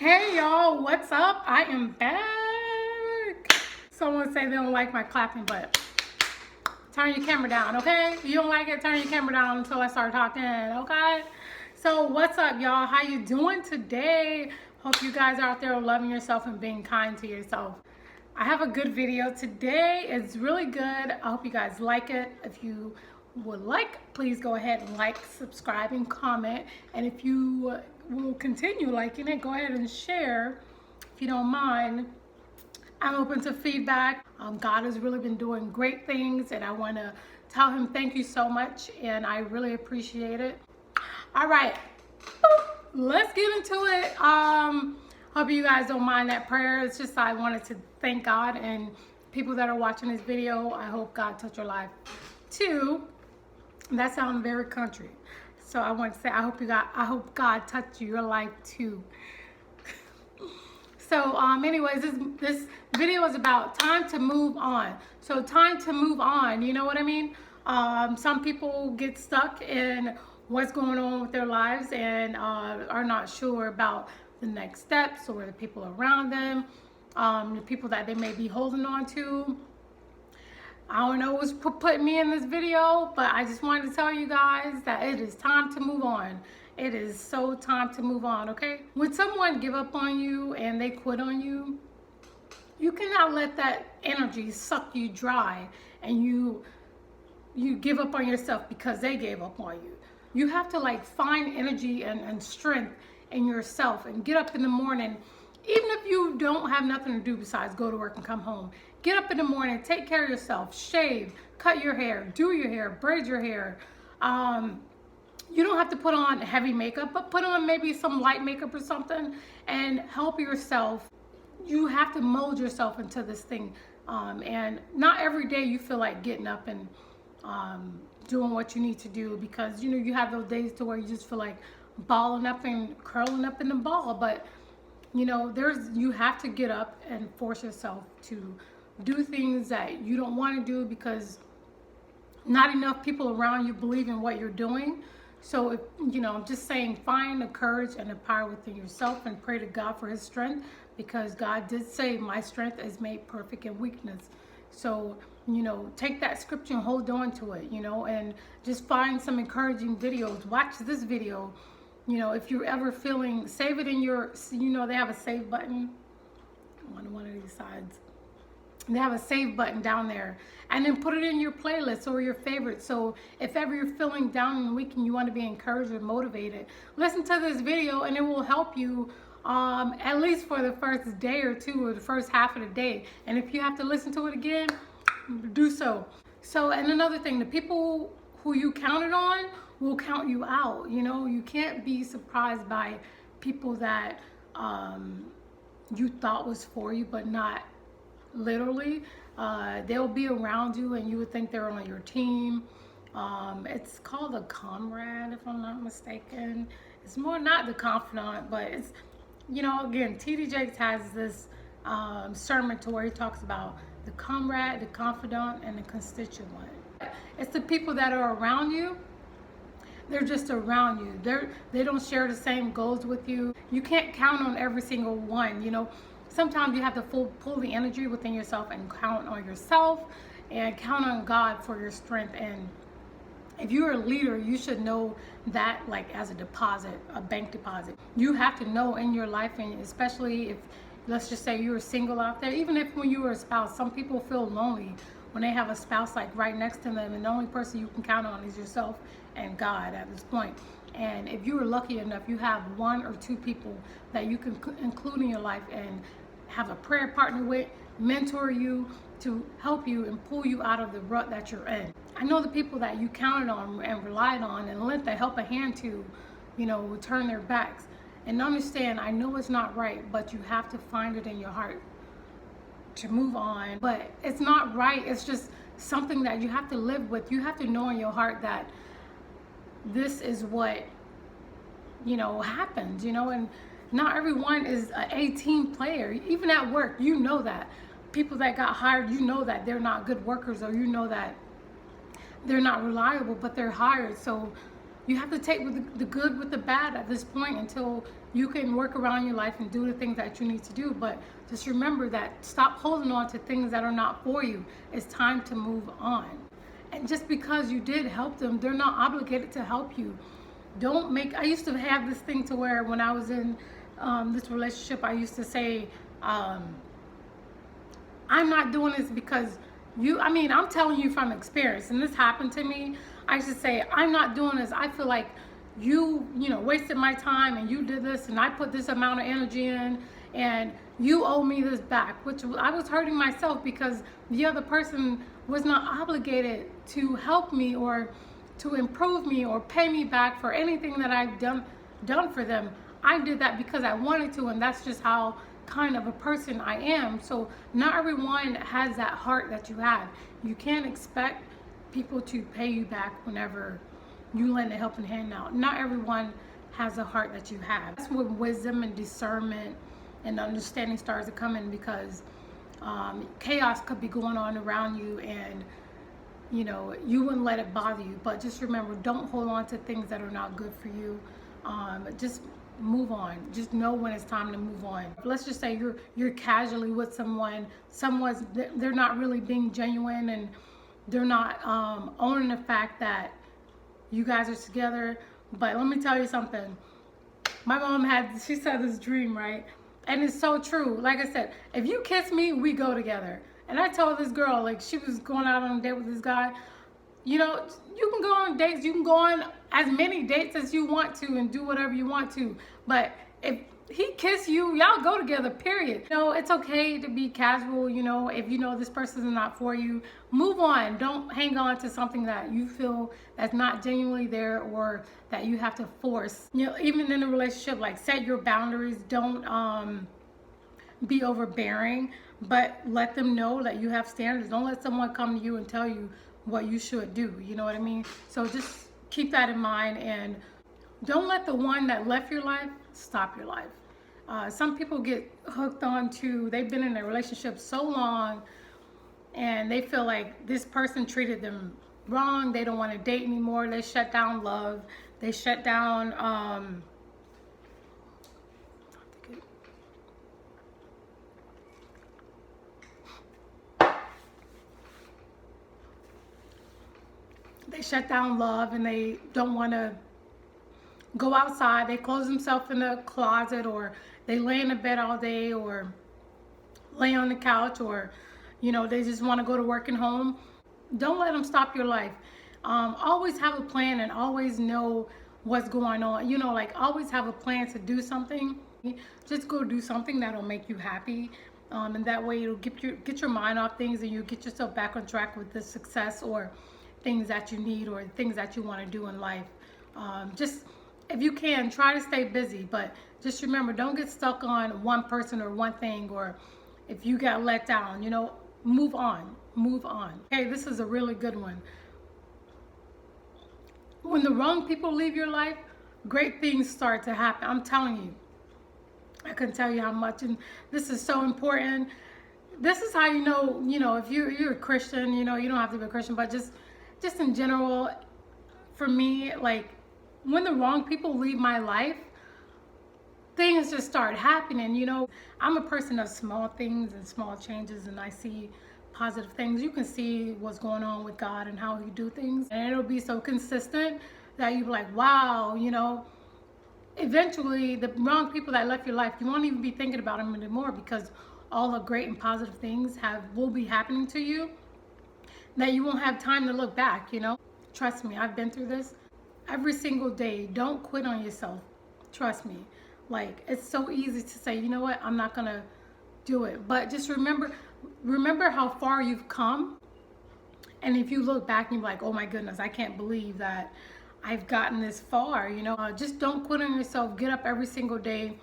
Hey y'all, what's up? I am back. Someone say they don't like my clapping, but turn your camera down, okay? If you don't like it, turn your camera down until I start talking, okay? So what's up, y'all? How you doing today? Hope you guys are out there loving yourself and being kind to yourself. I have a good video today. It's really good. I hope you guys like it. If you would like, please go ahead and like, subscribe, and comment. And if you will continue liking it, go ahead and share if you don't mind. I'm open to feedback. God has really been doing great things, and I want to tell him thank you so much, and I really appreciate it. All right, let's get into it. Hope you guys don't mind that prayer. It's just I wanted to thank God, and people that are watching this video, I hope God touch your life too. That sounds very country, so I want to say I hope God touch your life too. So anyways, this video is about time to move on. So time to move on, you know what I mean? Some people get stuck in what's going on with their lives and are not sure about the next steps or the people around them, the people that they may be holding on to. I don't know what's putting me in this video, but I just wanted to tell you guys that it is time to move on. It is so time to move on, okay? When someone give up on you and they quit on you, you cannot let that energy suck you dry and you give up on yourself because they gave up on you. You have to like find energy and strength in yourself and get up in the morning. Even if you don't have nothing to do besides go to work and come home, get up in the morning, take care of yourself, shave, cut your hair, do your hair, braid your hair. You don't have to put on heavy makeup, but put on maybe some light makeup or something and help yourself. You have to mold yourself into this thing. And not every day you feel like getting up and doing what you need to do, because you know you have those days to where you just feel like balling up and curling up in the ball. But you know, you have to get up and force yourself to do things that you don't want to do because not enough people around you believe in what you're doing. So, you know, I'm just saying, find the courage and the power within yourself and pray to God for his strength, because God did say, my strength is made perfect in weakness. So, you know, take that scripture and hold on to it, you know, and just find some encouraging videos. Watch this video. You know, if you're ever feeling, save it in your, you know, they have a save button on one of these sides. They have a save button down there, and then put it in your playlist or your favorites. So if ever you're feeling down in the week and you want to be encouraged or motivated, listen to this video and it will help you at least for the first day or two or the first half of the day. And if you have to listen to it again, do so. So, and another thing, the people who you counted on will count you out. You know, you can't be surprised by people that you thought was for you, but not literally. They'll be around you and you would think they're on your team. It's called a comrade, if I'm not mistaken. It's more not the confidant, but it's, you know, again, T.D. Jakes has this sermon to where he talks about the comrade, the confidant, and the constituent. It's the people that are around you. They're just around you. They don't share the same goals with you. You can't count on every single one, you know. Sometimes you have to pull the energy within yourself and count on yourself and count on God for your strength. And if you're a leader, you should know that like as a deposit, a bank deposit. You have to know in your life, and especially if, let's just say you're single out there, even if when you were a spouse, some people feel lonely when they have a spouse like right next to them, and the only person you can count on is yourself and God at this point. And if you are lucky enough, you have one or two people that you can include in your life and have a prayer partner with, mentor you to help you and pull you out of the rut that you're in. I know the people that you counted on and relied on and lent a helping hand to, you know, will turn their backs. And understand, I know it's not right, but you have to find it in your heart to move on. But it's not right, it's just something that you have to live with. You have to know in your heart that this is what, you know, happens, you know. And not everyone is a team player. Even at work, you know that. People that got hired, you know that they're not good workers, or you know that they're not reliable, but they're hired. So you have to take the good with the bad at this point until you can work around your life and do the things that you need to do. But just remember that stop holding on to things that are not for you. It's time to move on. And just because you did help them, they're not obligated to help you. Don't make, I used to have this thing to where when I was in this relationship, I used to say, I'm not doing this because I'm telling you from experience, and this happened to me. I should say, I'm not doing this. I feel like you wasted my time and you did this and I put this amount of energy in and you owe me this back, which I was hurting myself because the other person was not obligated to help me or to improve me or pay me back for anything that I've done for them. I did that because I wanted to, and that's just how kind of a person I am. So not everyone has that heart that you have. You can't expect people to pay you back whenever you lend a helping hand out. Not everyone has a heart that you have. That's when wisdom and discernment and understanding starts to come in, because chaos could be going on around you and you wouldn't let it bother you. But just remember, don't hold on to things that are not good for you. Just move on. Just know when it's time to move on. Let's just say you're casually with someone's they're not really being genuine and they're not owning the fact that you guys are together. But let me tell you something. My mom she said this dream, right? And it's so true. Like I said, if you kiss me, we go together. And I told this girl, like, she was going out on a date with this guy. You can go on dates. You can go on as many dates as you want to and do whatever you want to. But if he kiss you, y'all go together, period. It's okay to be casual, if this person is not for you. Move on. Don't hang on to something that you feel that's not genuinely there or that you have to force. Even in a relationship, like, set your boundaries. Don't be overbearing, but let them know that you have standards. Don't let someone come to you and tell you what you should do. You know what I mean? So just keep that in mind, and don't let the one that left your life stop your life. Some people get hooked onto, they've been in a relationship so long and they feel like this person treated them wrong. They don't want to date anymore. They shut down love. They shut down love, and they don't want to go outside. They close themselves in a closet, or they lay in the bed all day, or lay on the couch, or they just want to go to work and home. Don't let them stop your life. Always have a plan and always know what's going on. Like, always have a plan to do something. Just go do something that'll make you happy, and that way it'll get your mind off things, and you get yourself back on track with the success or things that you need or things that you want to do in life. Just, if you can, try to stay busy, but just remember, don't get stuck on one person or one thing, or if you got let down, move on. Okay, this is a really good one. When the wrong people leave your life, great things start to happen. I'm telling you. I couldn't tell you how much, and this is so important. This is how if you're a Christian, you don't have to be a Christian, but just in general, for me, like, when the wrong people leave my life, things just start happening. I'm a person of small things and small changes, and I see positive things. You can see what's going on with God and how he do things, and it'll be so consistent that you'll be like, wow. Eventually, the wrong people that left your life, you won't even be thinking about them anymore, because all the great and positive things will be happening to you that you won't have time to look back. Trust me, I've been through this. Every single day, don't quit on yourself. Trust me. Like, it's so easy to say, you know what, I'm not gonna do it. But just remember how far you've come. And if you look back and you're like, oh my goodness, I can't believe that I've gotten this far. Just don't quit on yourself. Get up every single day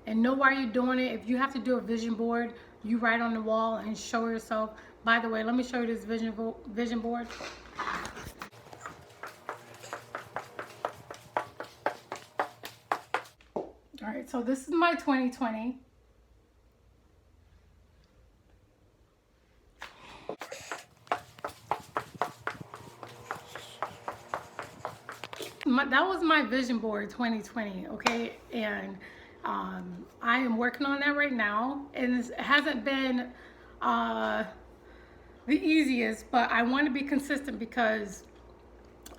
and know why you're doing it. If you have to do a vision board, you write on the wall and show yourself. By the way, let me show you this vision board. All right, so this is my 2020. That was my vision board 2020, okay? And I am working on that right now. And it hasn't been the easiest, but I want to be consistent because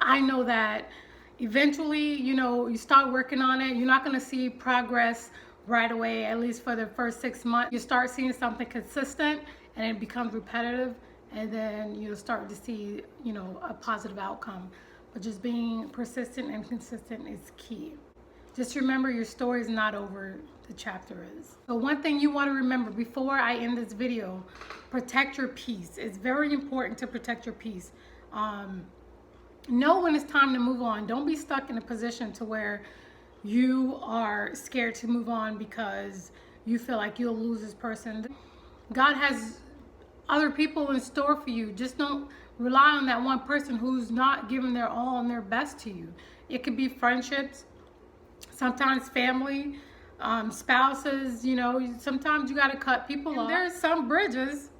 I know that eventually, you start working on it, you're not going to see progress right away, at least for the first 6 months. You start seeing something consistent and it becomes repetitive, and then you'll start to see, a positive outcome. But just being persistent and consistent is key. Just remember, your story is not over, the chapter is. So one thing you want to remember before I end this video, protect your peace. It's very important to protect your peace. Know when it's time to move on. Don't be stuck in a position to where you are scared to move on because you feel like you'll lose this person. God has other people in store for you. Just don't rely on that one person who's not giving their all and their best to you. It could be friendships, sometimes family, spouses. Sometimes you got to cut people off. There's some bridges,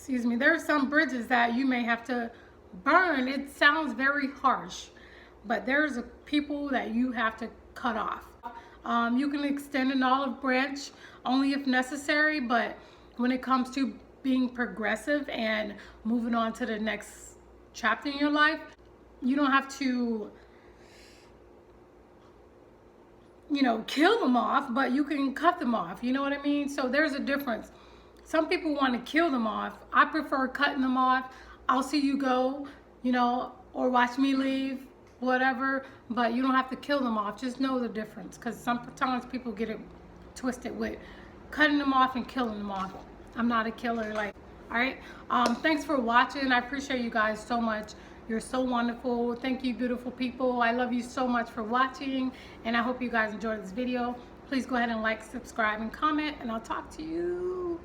there's some bridges that you may have to burn. It sounds very harsh, but there's people that you have to cut off. You can extend an olive branch only if necessary, but when it comes to being progressive and moving on to the next chapter in your life, you don't have to, kill them off, but you can cut them off. You know what I mean? So there's a difference. Some people want to kill them off. I prefer cutting them off. I'll see you go, or watch me leave, whatever, but you don't have to kill them off. Just know the difference, because sometimes people get it twisted with cutting them off and killing them off. I'm not a killer. All right. Thanks for watching. I appreciate you guys so much. You're so wonderful. Thank you, beautiful people. I love you so much for watching, and I hope you guys enjoyed this video. Please go ahead and like, subscribe, and comment, and I'll talk to you